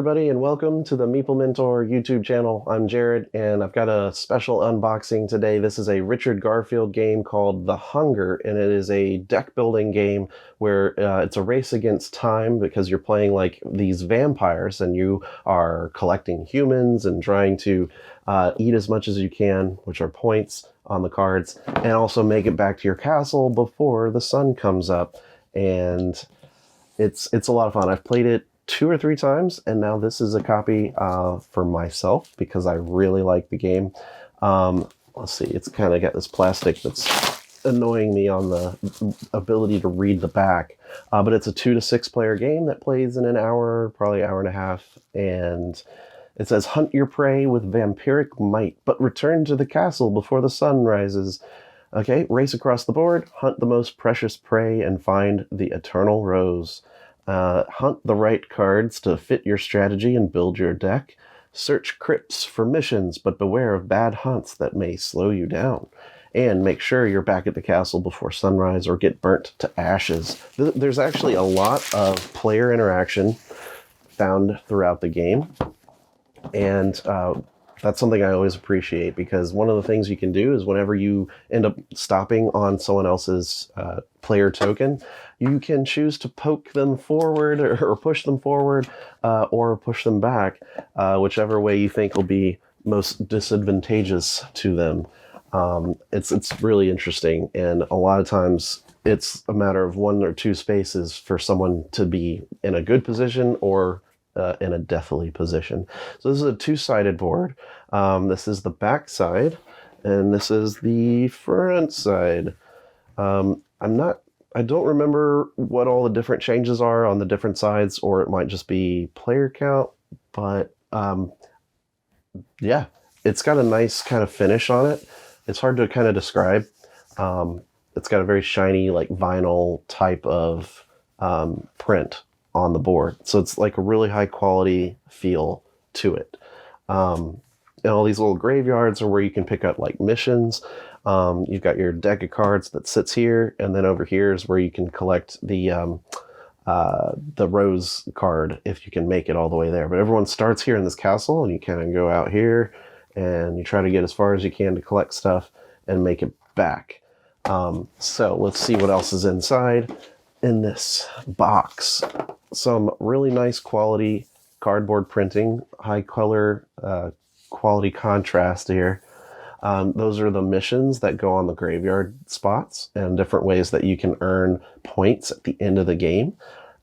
everybody, and welcome to the Meeple Mentor YouTube channel. I'm Jared, and I've got a special unboxing today. This is a Richard Garfield game called The Hunger, and it is a deck-building game where it's a race against time because you're playing like these vampires, and you are collecting humans and trying to eat as much as you can, which are points on the cards, and also make it back to your castle before the sun comes up. And it's a lot of fun. I've played it 2 or 3 times, and now this is a copy for myself because I really like the game. Let's see, it's kind of got this plastic that's annoying me on the ability to read the back. But it's a 2 to 6 player game that plays in an hour, probably hour and a half, and it says, hunt your prey with vampiric might, but return to the castle before the sun rises. Okay, race across the board, hunt the most precious prey, and find the eternal rose. Hunt the right cards to fit your strategy and build your deck. Search crypts for missions, but beware of bad hunts that may slow you down. And make sure you're back at the castle before sunrise or get burnt to ashes. There's actually a lot of player interaction found throughout the game. And that's something I always appreciate, because one of the things you can do is whenever you end up stopping on someone else's player token, you can choose to poke them forward or push them forward or push them back, whichever way you think will be most disadvantageous to them. It's really interesting, and a lot of times it's a matter of 1 or 2 spaces for someone to be in a good position or in a deathly position. So this is a 2-sided board. This is the back side, and this is the front side. I don't remember what all the different changes are on the different sides, or it might just be player count, but yeah, it's got a nice kind of finish on it. It's hard to kind of describe. It's got a very shiny, like vinyl type of print on the board. So it's like a really high quality feel to it. And all these little graveyards are where you can pick up like missions. You've got your deck of cards that sits here, and then over here is where you can collect the rose card if you can make it all the way there. But everyone starts here in this castle, and you kind of go out here and you try to get as far as you can to collect stuff and make it back. So let's see what else is inside in this box. Some really nice quality cardboard printing, high color, quality contrast here. Those are the missions that go on the graveyard spots and different ways that you can earn points at the end of the game.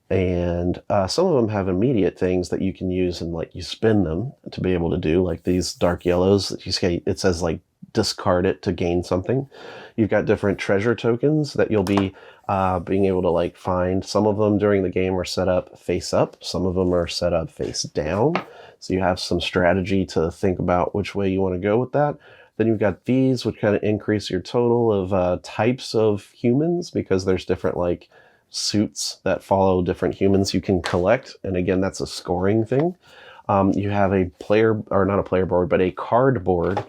And some of them have immediate things that you can use, and like you spin them to be able to do, like these dark yellows that you see, it says like discard it to gain something. You've got different treasure tokens that you'll be being able to like find. Some of them during the game are set up face up. Some of them are set up face down. So you have some strategy to think about which way you want to go with that. Then you've got these, which kind of increase your total of types of humans, because there's different like suits that follow different humans you can collect. And again, that's a scoring thing. You have a player, or not a player board, but a cardboard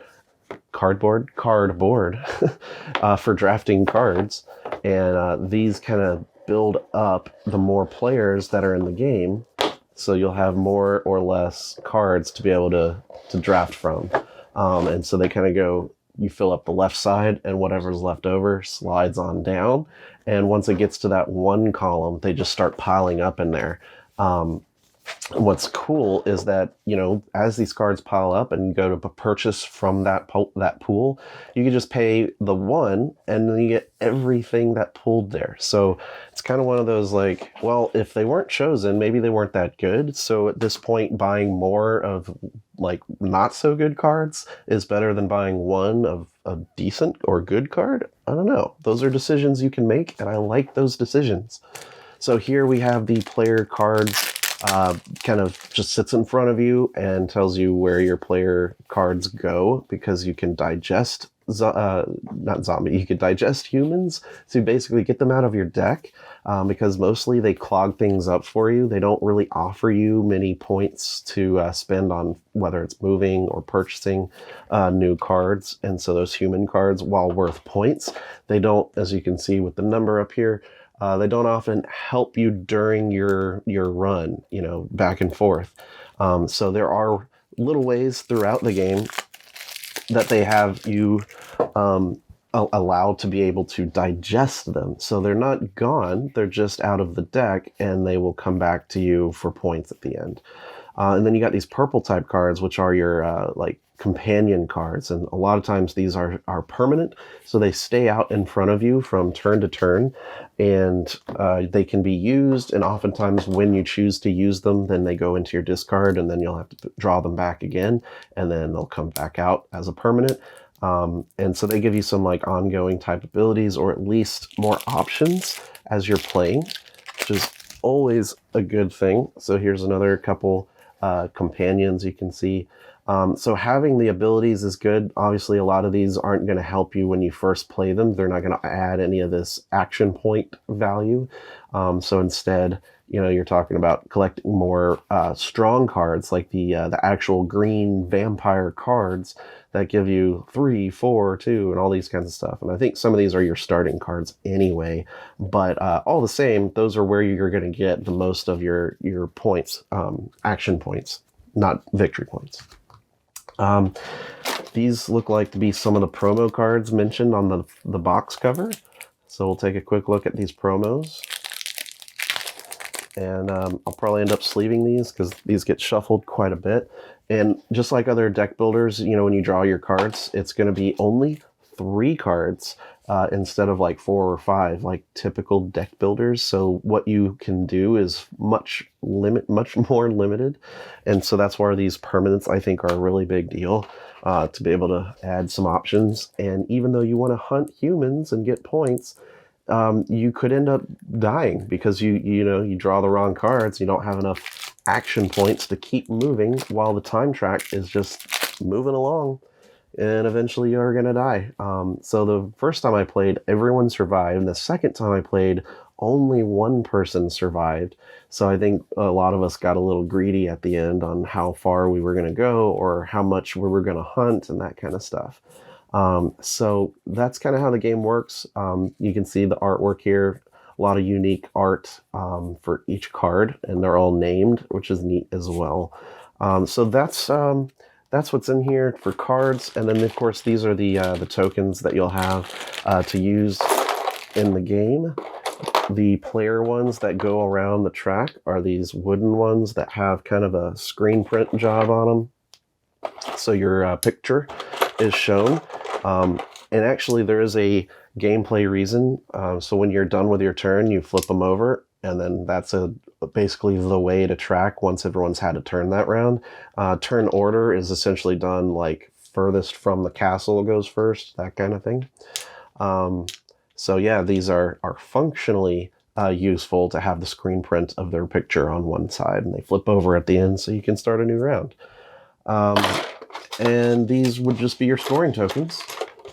for drafting cards. And these kind of build up the more players that are in the game. So you'll have more or less cards to be able to draft from. And so they kind of go, you fill up the left side, and whatever's left over slides on down. And once it gets to that one column, they just start piling up in there. What's cool is that, you know, as these cards pile up and you go to purchase from that pool, you can just pay the 1 and then you get everything that pulled there. So it's kind of one of those like, well, if they weren't chosen, maybe they weren't that good. So at this point, buying more of like not so good cards is better than buying one of a decent or good card. I don't know. Those are decisions you can make, and I like those decisions. So here we have the player cards. Kind of just sits in front of you and tells you where your player cards go, because you can digest, you can digest humans. So you basically get them out of your deck, because mostly they clog things up for you. They don't really offer you many points to spend on whether it's moving or purchasing new cards. And so those human cards, while worth points, they don't, as you can see with the number up here, They don't often help you during your run, you know, back and forth. So there are little ways throughout the game that they have you allowed to be able to digest them. So they're not gone, they're just out of the deck, and they will come back to you for points at the end. And then you got these purple type cards, which are your like companion cards, and a lot of times these are permanent, so they stay out in front of you from turn to turn, and they can be used, and oftentimes when you choose to use them, then they go into your discard, and then you'll have to draw them back again, and then they'll come back out as a permanent. And so they give you some like ongoing type abilities, or at least more options as you're playing, which is always a good thing. So here's another couple companions you can see. So having the abilities is good. Obviously, a lot of these aren't going to help you when you first play them. They're not going to add any of this action point value. So instead, you're talking about collecting more strong cards, like the actual green vampire cards that give you 3, 4, 2, and all these kinds of stuff. And I think some of these are your starting cards anyway. But all the same, those are where you're going to get the most of your points, action points, not victory points. These look like to be some of the promo cards mentioned on the box cover. So we'll take a quick look at these promos. And I'll probably end up sleeving these because these get shuffled quite a bit. And just like other deck builders, when you draw your cards, it's going to be only 3 cards instead of like 4 or 5, like typical deck builders. So what you can do is much more limited. And so that's where these permanents, I think, are a really big deal, to be able to add some options. And even though you want to hunt humans and get points, you could end up dying because you draw the wrong cards. You don't have enough action points to keep moving while the time track is just moving along, and eventually you're gonna die. So the first time I played, everyone survived, and the second time I played, only one person survived. So I think a lot of us got a little greedy at the end on how far we were gonna go or how much we were gonna hunt and that kind of stuff. So that's kind of how the game works. You can see the artwork here, a lot of unique art for each card, and they're all named, which is neat as well. So that's what's in here for cards. And then of course these are the tokens that you'll have to use in the game. The player ones that go around the track are these wooden ones that have kind of a screen print job on them. So your picture is shown. And actually there is a gameplay reason. So when you're done with your turn, you flip them over, and then that's basically the way to track once everyone's had a turn that round. Turn order is essentially done like furthest from the castle goes first, that kind of thing. So yeah, these are functionally useful to have the screen print of their picture on one side, and they flip over at the end so you can start a new round. And these would just be your scoring tokens.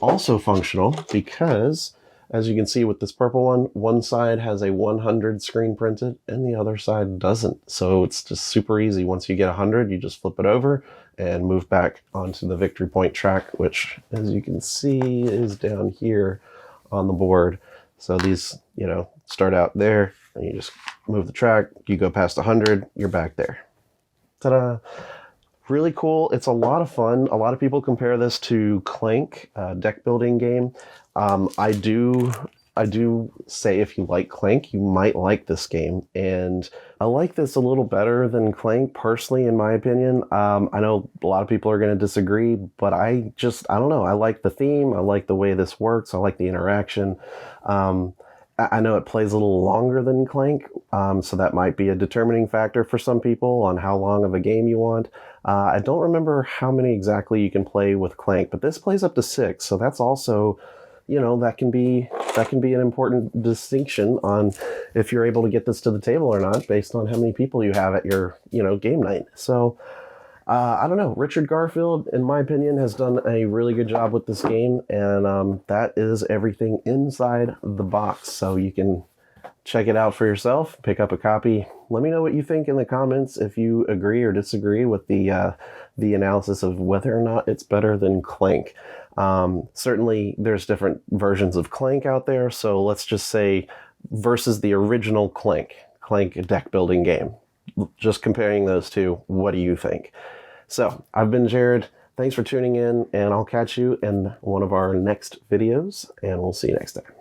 Also functional because, as you can see with this purple one side has a 100 screen printed and the other side doesn't. So it's just super easy. Once you get 100, you just flip it over and move back onto the victory point track, which, as you can see, is down here on the board. So these, start out there, and you just move the track. You go past 100, you're back there. Ta-da! Really cool. It's a lot of fun. A lot of people compare this to Clank, a deck building game. I do say if you like Clank, you might like this game. And I like this a little better than Clank, personally, in my opinion. I know a lot of people are going to disagree, but I don't know. I like the theme. I like the way this works. I like the interaction. I know it plays a little longer than Clank, so that might be a determining factor for some people on how long of a game you want. I don't remember how many exactly you can play with Clank, but this plays up to 6, so that's also, that can be an important distinction on if you're able to get this to the table or not, based on how many people you have at your, game night. So I don't know. Richard Garfield, in my opinion, has done a really good job with this game, and that is everything inside the box. So you can check it out for yourself, pick up a copy. Let me know what you think in the comments if you agree or disagree with the analysis of whether or not it's better than Clank. Certainly, there's different versions of Clank out there, so let's just say versus the original Clank deck building game. just comparing those two, what do you think? So I've been Jared. Thanks for tuning in, and I'll catch you in one of our next videos, and we'll see you next time.